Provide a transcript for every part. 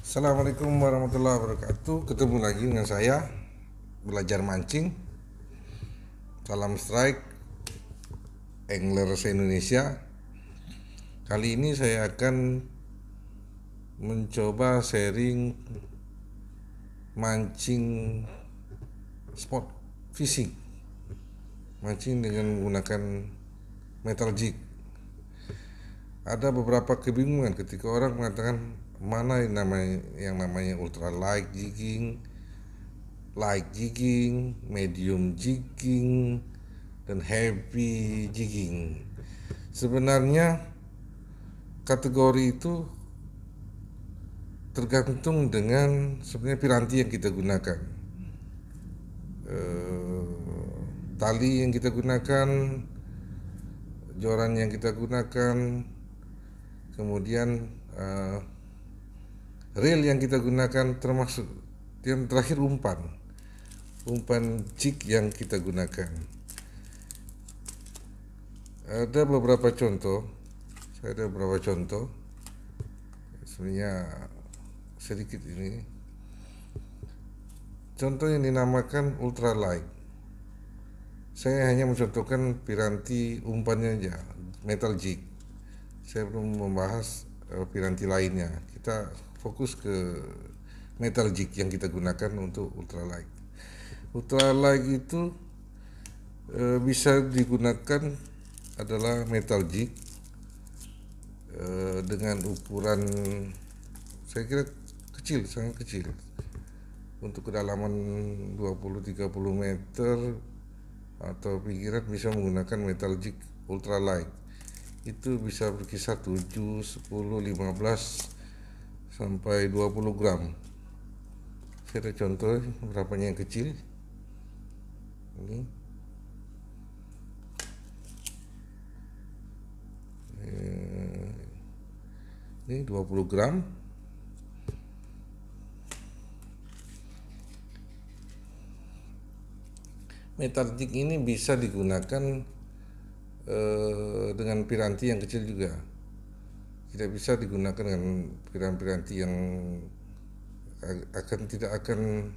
Assalamualaikum warahmatullahi wabarakatuh. Ketemu lagi dengan saya belajar mancing. Salam strike, angler se-Indonesia. Kali ini saya akan mencoba sharing mancing spot fishing, mancing dengan menggunakan metal jig. Ada beberapa kebingungan ketika orang mengatakan mana yang namanya ultra light jigging, light jigging, medium jigging, dan heavy jigging. Sebenarnya kategori itu tergantung dengan sebenarnya piranti yang kita gunakan, tali yang kita gunakan, joran yang kita gunakan, kemudian reel yang kita gunakan, termasuk yang terakhir umpan jig yang kita gunakan. Ada beberapa contoh, sebenarnya sedikit ini. Contoh yang dinamakan ultralight. Saya hanya mencontohkan piranti umpannya aja, metal jig. Saya belum membahas piranti lainnya. Kita fokus ke metal jig yang kita gunakan untuk ultralight. Ultralight itu bisa digunakan adalah metal jig dengan ukuran saya kira kecil, sangat kecil. Untuk kedalaman 20-30 meter atau pinggiran bisa menggunakan metal jig ultralight. Itu bisa berkisar 7, 10, 15 sampai 20 gram. Saya ada contoh berapanya yang kecil. Ini 20 gram. Metal jig ini bisa digunakan dengan piranti yang kecil juga. Tidak bisa digunakan dengan piranti yang tidak akan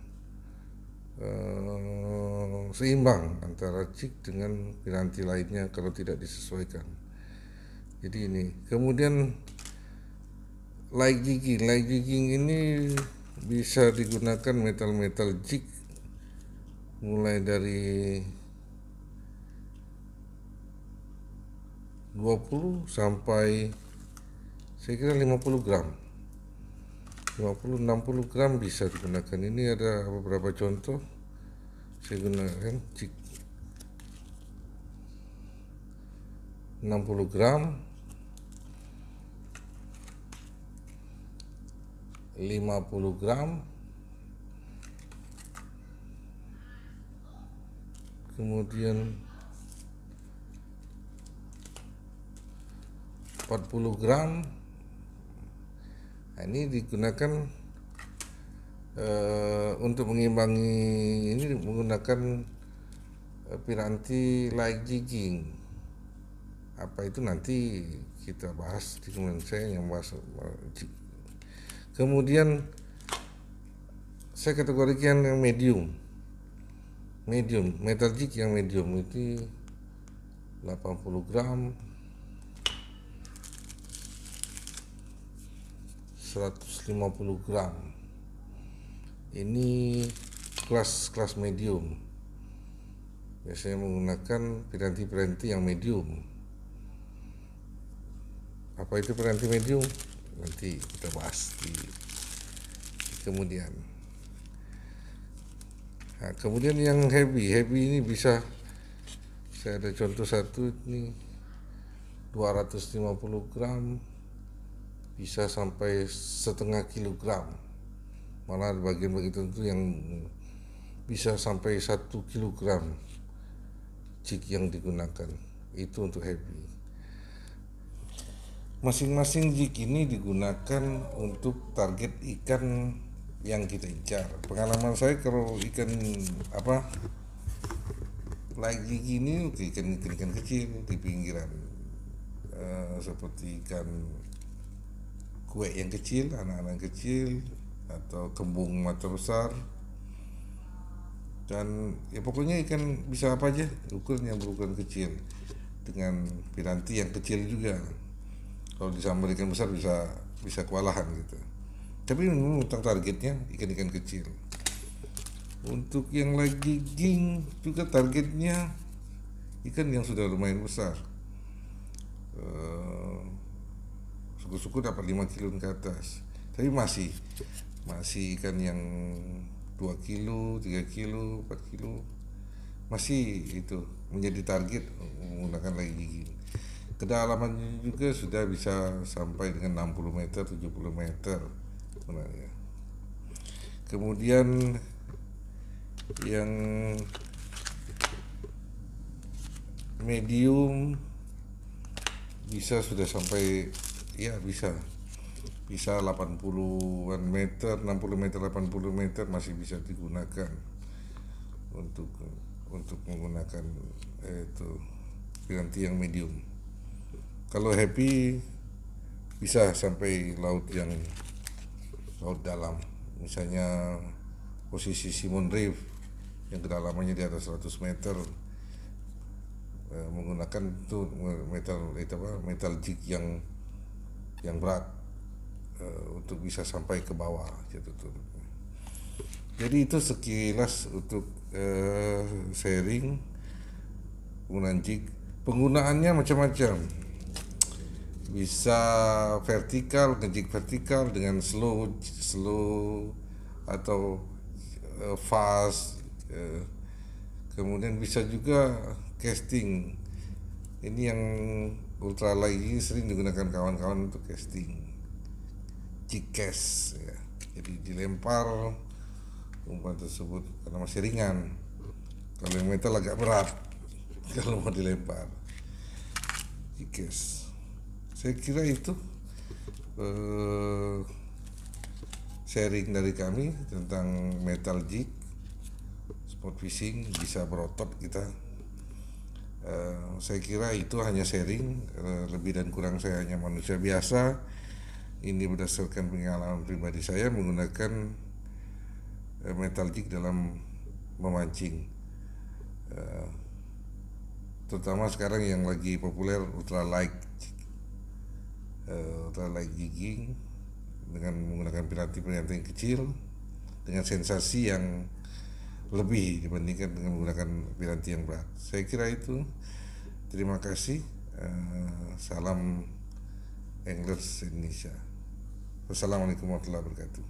seimbang antara jig dengan piranti lainnya kalau tidak disesuaikan. Jadi ini. Kemudian light jigging ini bisa digunakan metal jig mulai dari 20 sampai saya kira 50 gram, 50-60 gram bisa digunakan. Ini ada beberapa contoh. Saya gunakan jig 60 gram, 50 gram, kemudian 40 gram. Nah, ini digunakan untuk mengimbangi, ini menggunakan piranti light jigging. Apa itu nanti kita bahas di teman saya yang bahas jig. Kemudian saya kategorikan yang medium metal jig yang medium itu 80 gram, 150 gram. Ini kelas medium. Biasanya menggunakan piranti yang medium. Apa itu piranti medium? Nanti kita bahas di kemudian. Nah, kemudian yang heavy ini bisa, saya ada contoh satu ini 250 gram, bisa sampai setengah kilogram. Malah bagian-bagian tertentu yang bisa sampai 1 kilogram jig yang digunakan. Itu untuk heavy. Masing-masing jig ini digunakan untuk target ikan yang kita incar. Pengalaman saya kalau ikan light jig ini ikan kecil di pinggiran, seperti ikan kue yang kecil, anak-anak kecil, atau kembung mata besar, dan ya pokoknya ikan bisa apa aja ukurnya, berukuran kecil dengan piranti yang kecil juga. Kalau disambal ikan besar bisa kewalahan gitu. Tapi memang tentang targetnya ikan-ikan kecil. Untuk yang lagi ging juga targetnya ikan yang sudah lumayan besar. Syukur-syukur dapat 5 kilo ke atas. Tapi masih ikan yang 2 kilo, 3 kilo, 4 kilo masih itu menjadi target menggunakan lagi gigi. Kedalamannya juga sudah bisa sampai dengan 60 meter, 70 meter sebenarnya. Kemudian yang medium bisa sudah sampai, ya bisa 80-an meter, 60 meter, 80 meter masih bisa digunakan untuk menggunakan itu piranti yang medium. Kalau happy bisa sampai laut dalam, misalnya posisi Simon Reef yang kedalamannya di atas 100 meter, menggunakan itu metal jig yang berat, untuk bisa sampai ke bawah gitu tuh. Jadi itu sekilas untuk sharing penggunaan jig. Penggunaannya macam-macam, bisa vertikal, ngejig vertikal dengan slow atau fast. Kemudian bisa juga casting. Ini yang ultralight ini sering digunakan kawan-kawan untuk casting, jig cast ya. Jadi dilempar umpan tersebut karena masih ringan. Kalau yang metal agak berat kalau mau dilempar. Jig cast. Saya kira itu sharing dari kami tentang metal jig, sport fishing, bisa berotot kita. Saya kira itu hanya sharing, lebih dan kurang saya hanya manusia biasa. Ini berdasarkan pengalaman pribadi saya menggunakan metal jig dalam memancing, terutama sekarang yang lagi populer ultralight jigging dengan menggunakan piranti yang kecil dengan sensasi yang lebih dibandingkan dengan menggunakan piranti yang berat. Saya kira itu. Terima kasih. Salam Anglers Indonesia. Wassalamualaikum warahmatullahi wabarakatuh.